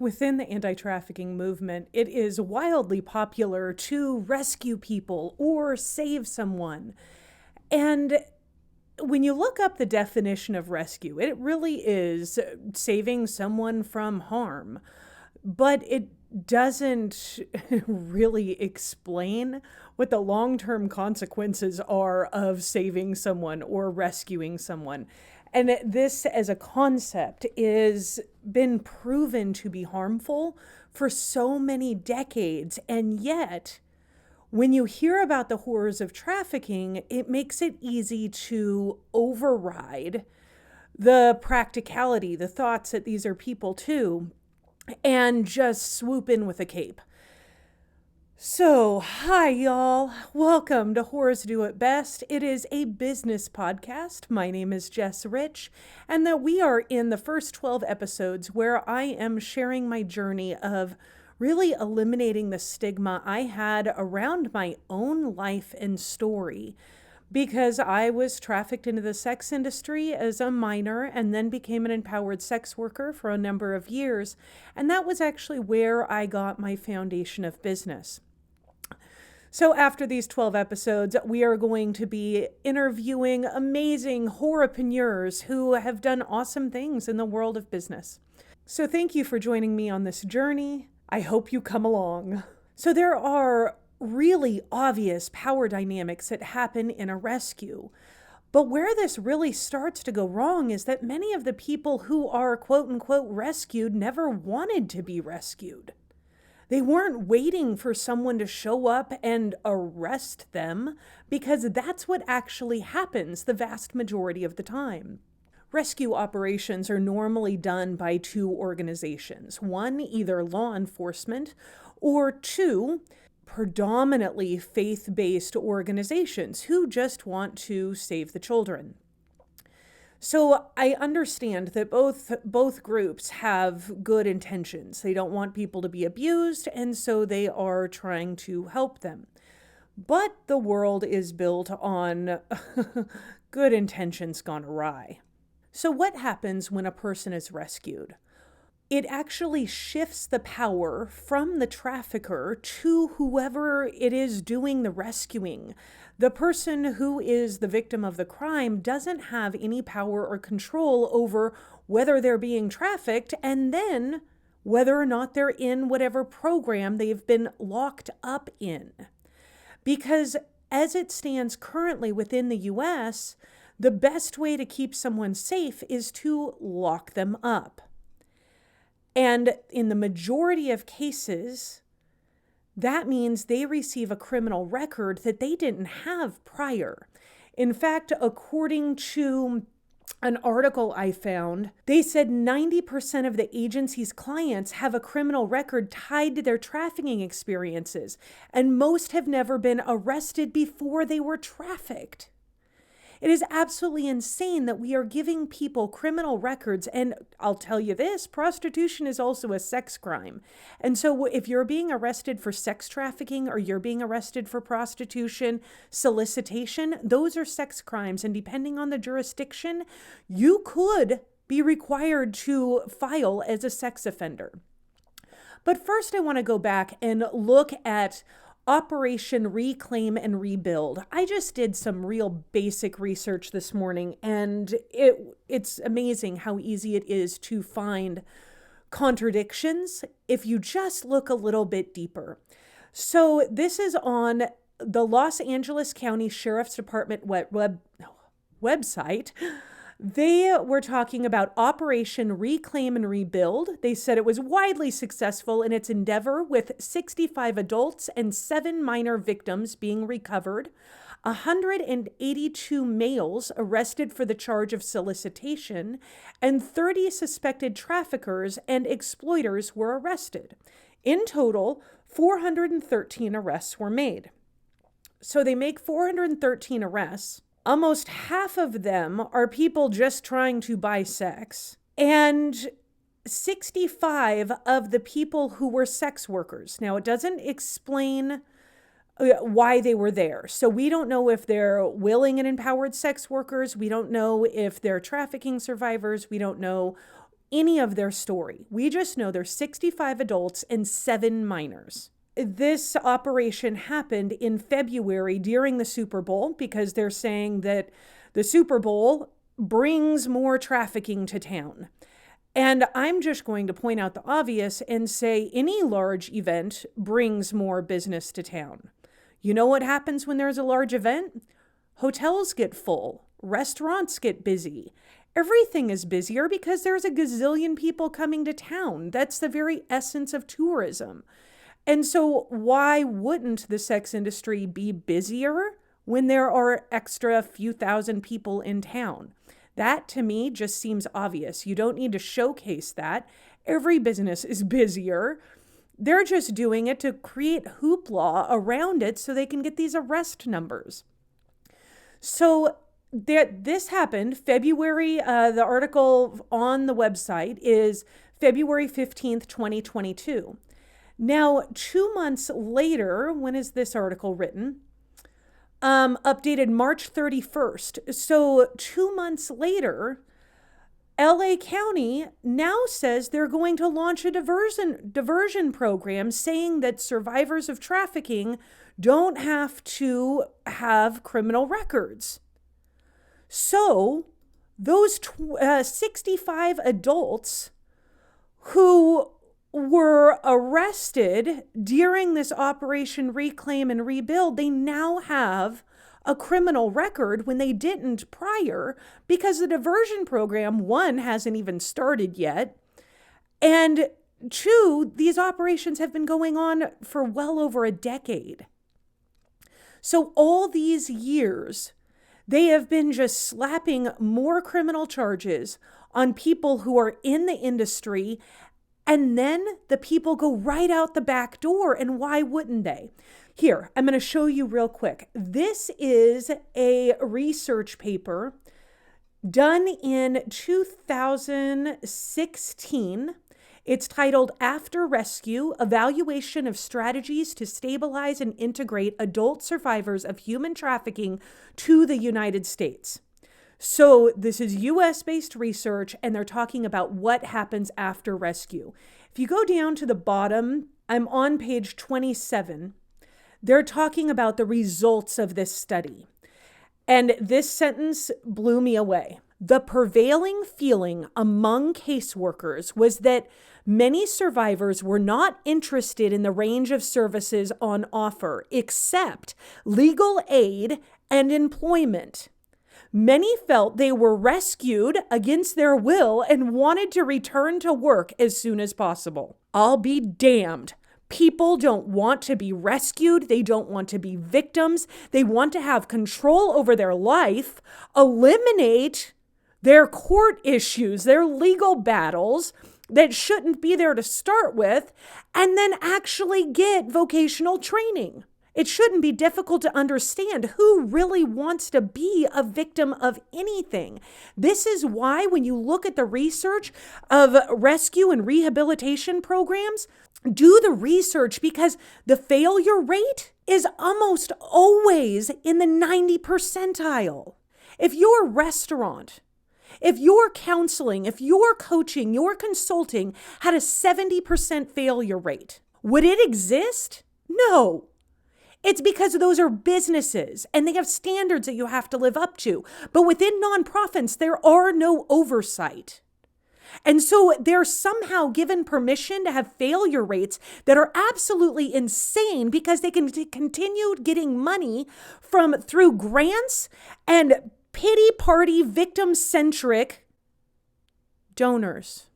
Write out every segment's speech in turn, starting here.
Within the anti-trafficking movement, it is wildly popular to rescue people or save someone. And when you look up the definition of rescue, it really is saving someone from harm. But it doesn't really explain what the long-term consequences are of saving someone or rescuing someone. And this as a concept is been proven to be harmful for so many decades. And yet, when you hear about the horrors of trafficking, it makes it easy to override the practicality, the thoughts that these are people too, and just swoop in with a cape. So, hi y'all. Welcome to Horrors Do It Best. It is a business podcast. My name is Jess Rich, and that we are in the first 12 episodes where I am sharing my journey of really eliminating the stigma I had around my own life and story, because I was trafficked into the sex industry as a minor and then became an empowered sex worker for a number of years. And that was actually where I got my foundation of business. So after these 12 episodes, we are going to be interviewing amazing whorepreneurs who have done awesome things in the world of business. So thank you for joining me on this journey. I hope you come along. So there are really obvious power dynamics that happen in a rescue. But where this really starts to go wrong is that many of the people who are quote unquote rescued never wanted to be rescued. They weren't waiting for someone to show up and arrest them, because that's what actually happens the vast majority of the time. Rescue operations are normally done by two organizations. One, either law enforcement, or two, predominantly faith-based organizations who just want to save the children. So I understand that both groups have good intentions. They don't want people to be abused, and so they are trying to help them. But the world is built on good intentions gone awry. So what happens when a person is rescued? It actually shifts the power from the trafficker to whoever it is doing the rescuing. The person who is the victim of the crime doesn't have any power or control over whether they're being trafficked and then whether or not they're in whatever program they've been locked up in. Because as it stands currently within the US, the best way to keep someone safe is to lock them up. And in the majority of cases, that means they receive a criminal record that they didn't have prior. In fact, according to an article I found, they said 90% of the agency's clients have a criminal record tied to their trafficking experiences, and most have never been arrested before they were trafficked. It is absolutely insane that we are giving people criminal records. And I'll tell you this, prostitution is also a sex crime. And so if you're being arrested for sex trafficking or you're being arrested for prostitution, solicitation, those are sex crimes. And depending on the jurisdiction, you could be required to file as a sex offender. But first, I want to go back and look at Operation Reclaim and Rebuild. I just did some real basic research this morning, and it's amazing how easy it is to find contradictions if you just look a little bit deeper. So this is on the Los Angeles County Sheriff's Department website. They were talking about Operation Reclaim and Rebuild. They said it was widely successful in its endeavor, with 65 adults and 7 minor victims being recovered, 182 males arrested for the charge of solicitation, and 30 suspected traffickers and exploiters were arrested. In total, 413 arrests were made. So they make 413 arrests. Almost half of them are people just trying to buy sex, and 65 of the people who were sex workers. Now, it doesn't explain why they were there. So we don't know if they're willing and empowered sex workers. We don't know if they're trafficking survivors. We don't know any of their story. We just know there's 65 adults and 7 minors. This operation happened in February during the Super Bowl because they're saying that the Super Bowl brings more trafficking to town. And I'm just going to point out the obvious and say any large event brings more business to town. You know what happens when there's a large event? Hotels get full, restaurants get busy. Everything is busier because there's a gazillion people coming to town. That's the very essence of tourism. And so why wouldn't the sex industry be busier when there are extra few thousand people in town? That, to me, just seems obvious. You don't need to showcase that. Every business is busier. They're just doing it to create hoopla around it so they can get these arrest numbers. So this happened February. The article on the website is February 15th, 2022. Now, 2 months later, when is this article written? Updated March 31st. So 2 months later, LA County now says they're going to launch a diversion program saying that survivors of trafficking don't have to have criminal records. So those 65 adults who were arrested during this Operation Reclaim and Rebuild, they now have a criminal record when they didn't prior because the diversion program, 1, hasn't even started yet, and 2, these operations have been going on for well over a decade. So all these years, they have been just slapping more criminal charges on people who are in the industry. And then the people go right out the back door. And why wouldn't they? Here, I'm going to show you real quick. This is a research paper done in 2016. It's titled After Rescue, Evaluation of Strategies to Stabilize and Integrate Adult Survivors of Human Trafficking to the United States. So this is US-based research, and they're talking about what happens after rescue. If you go down to the bottom, I'm on page 27. They're talking about the results of this study. And this sentence blew me away. The prevailing feeling among caseworkers was that many survivors were not interested in the range of services on offer, except legal aid and employment. Many felt they were rescued against their will and wanted to return to work as soon as possible. I'll be damned. People don't want to be rescued. They don't want to be victims. They want to have control over their life, eliminate their court issues, their legal battles that shouldn't be there to start with, and then actually get vocational training. It shouldn't be difficult to understand who really wants to be a victim of anything. This is why when you look at the research of rescue and rehabilitation programs, do the research because the failure rate is almost always in the 90 percentile. If your restaurant, if your counseling, if your coaching, your consulting had a 70% failure rate, would it exist? No. It's because those are businesses and they have standards that you have to live up to. But within nonprofits, there are no oversight. And so they're somehow given permission to have failure rates that are absolutely insane because they can continue getting money through grants and pity party victim-centric donors.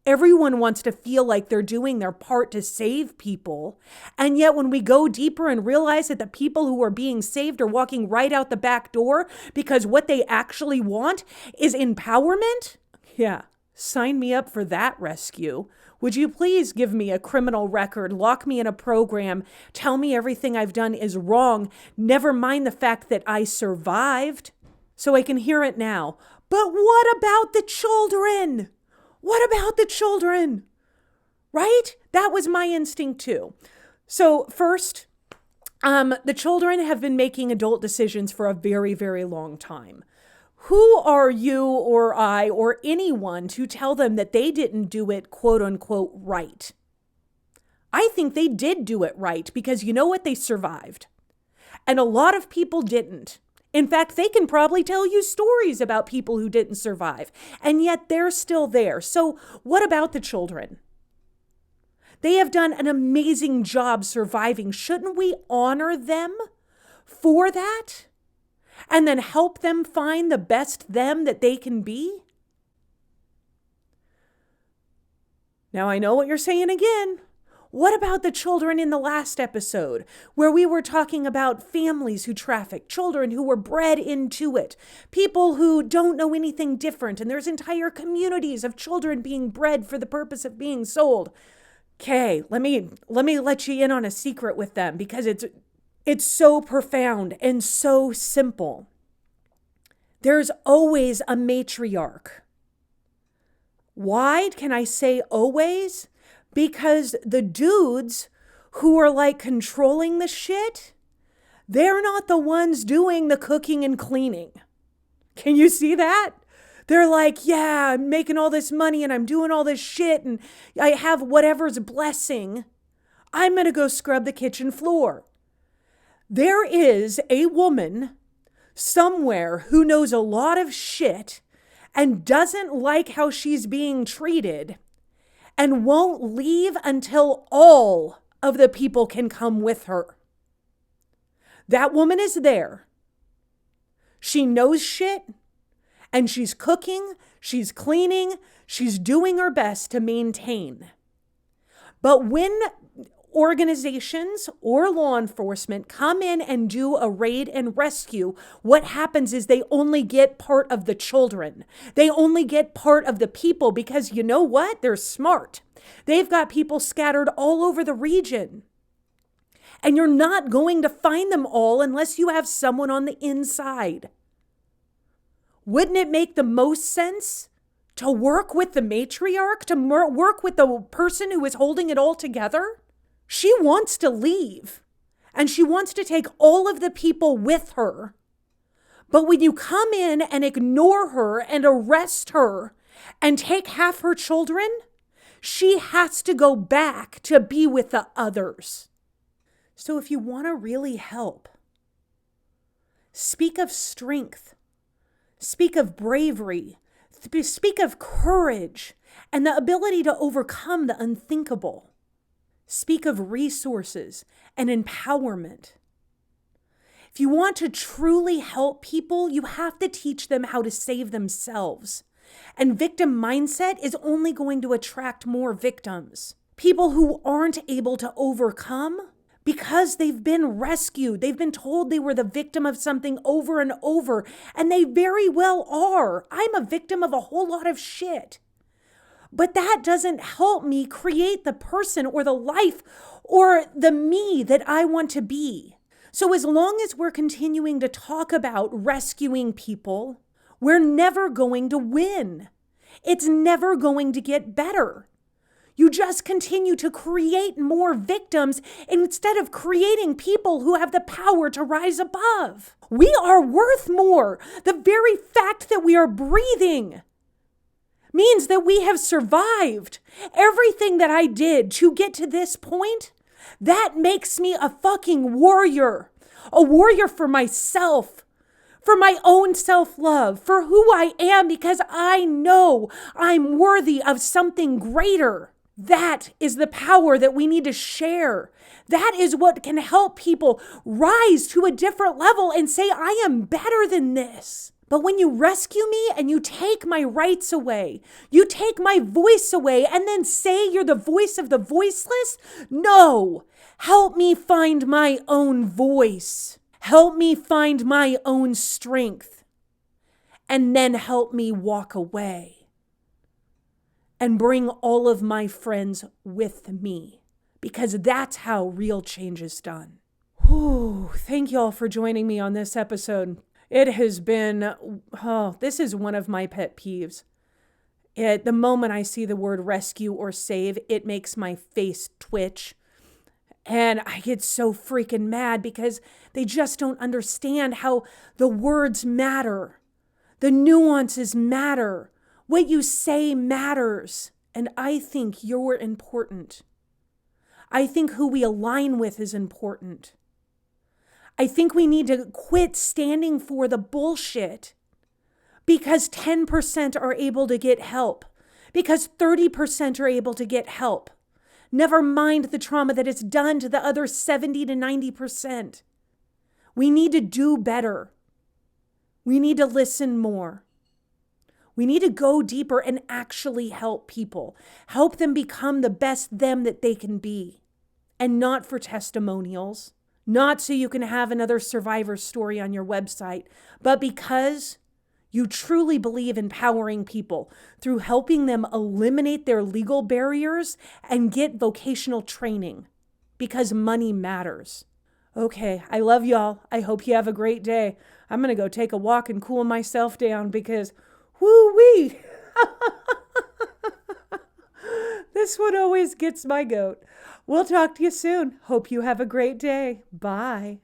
Everyone wants to feel like they're doing their part to save people. And yet when we go deeper and realize that the people who are being saved are walking right out the back door because what they actually want is empowerment, yeah, sign me up for that rescue. Would you please give me a criminal record, lock me in a program, tell me everything I've done is wrong, never mind the fact that I survived, so I can hear it now. But what about the children? What about the children? Right? That was my instinct too. So first, the children have been making adult decisions for a very, very long time. Who are you or I or anyone to tell them that they didn't do it, quote unquote, right? I think they did do it right because you know what? They survived. And a lot of people didn't. In fact, they can probably tell you stories about people who didn't survive, and yet they're still there. So what about the children? They have done an amazing job surviving. Shouldn't we honor them for that? And then help them find the best them that they can be? Now, I know what you're saying again. What about the children in the last episode where we were talking about families who traffic, children who were bred into it, people who don't know anything different, and there's entire communities of children being bred for the purpose of being sold? Okay, let me let you in on a secret with them because it's so profound and so simple. There's always a matriarch. Why can I say always? Because the dudes who are like controlling the shit, they're not the ones doing the cooking and cleaning. Can you see that? They're like, yeah, I'm making all this money and I'm doing all this shit and I have whatever's blessing. I'm going to go scrub the kitchen floor. There is a woman somewhere who knows a lot of shit and doesn't like how she's being treated and won't leave until all of the people can come with her. That woman is there. She knows shit, and she's cooking, she's cleaning, she's doing her best to maintain. But when organizations or law enforcement come in and do a raid and rescue, what happens is they only get part of the children. They only get part of the people because you know what? They're smart. They've got people scattered all over the region. And you're not going to find them all unless you have someone on the inside. Wouldn't it make the most sense to work with the matriarch, to work with the person who is holding it all together? She wants to leave, and she wants to take all of the people with her. But when you come in and ignore her and arrest her and take half her children, she has to go back to be with the others. So if you want to really help, speak of strength, speak of bravery, speak of courage and the ability to overcome the unthinkable. Speak of resources and empowerment. If you want to truly help people, you have to teach them how to save themselves. And victim mindset is only going to attract more victims. People who aren't able to overcome because they've been rescued. They've been told they were the victim of something over and over, and they very well are. I'm a victim of a whole lot of shit. But that doesn't help me create the person or the life or the me that I want to be. So as long as we're continuing to talk about rescuing people, we're never going to win. It's never going to get better. You just continue to create more victims instead of creating people who have the power to rise above. We are worth more. The very fact that we are breathing means that we have survived. Everything that I did to get to this point, that makes me a fucking warrior. A warrior for myself, for my own self-love, for who I am, because I know I'm worthy of something greater. That is the power that we need to share. That is what can help people rise to a different level and say, I am better than this. But when you rescue me and you take my rights away, you take my voice away and then say you're the voice of the voiceless, no, help me find my own voice. Help me find my own strength. And then help me walk away and bring all of my friends with me, because that's how real change is done. Whew, thank you all for joining me on this episode. It has been, this is one of my pet peeves. The moment I see the word rescue or save, it makes my face twitch. And I get so freaking mad because they just don't understand how the words matter. The nuances matter. What you say matters. And I think you're important. I think who we align with is important. I think we need to quit standing for the bullshit because 10% are able to get help, because 30% are able to get help. Never mind the trauma that it's done to the other 70 to 90%. We need to do better. We need to listen more. We need to go deeper and actually help people. Help them become the best them that they can be. And not for testimonials. Not so you can have another survivor story on your website, but because you truly believe in empowering people through helping them eliminate their legal barriers and get vocational training. Because money matters. Okay, I love y'all. I hope you have a great day. I'm going to go take a walk and cool myself down because, woo-wee, this one always gets my goat. We'll talk to you soon. Hope you have a great day. Bye.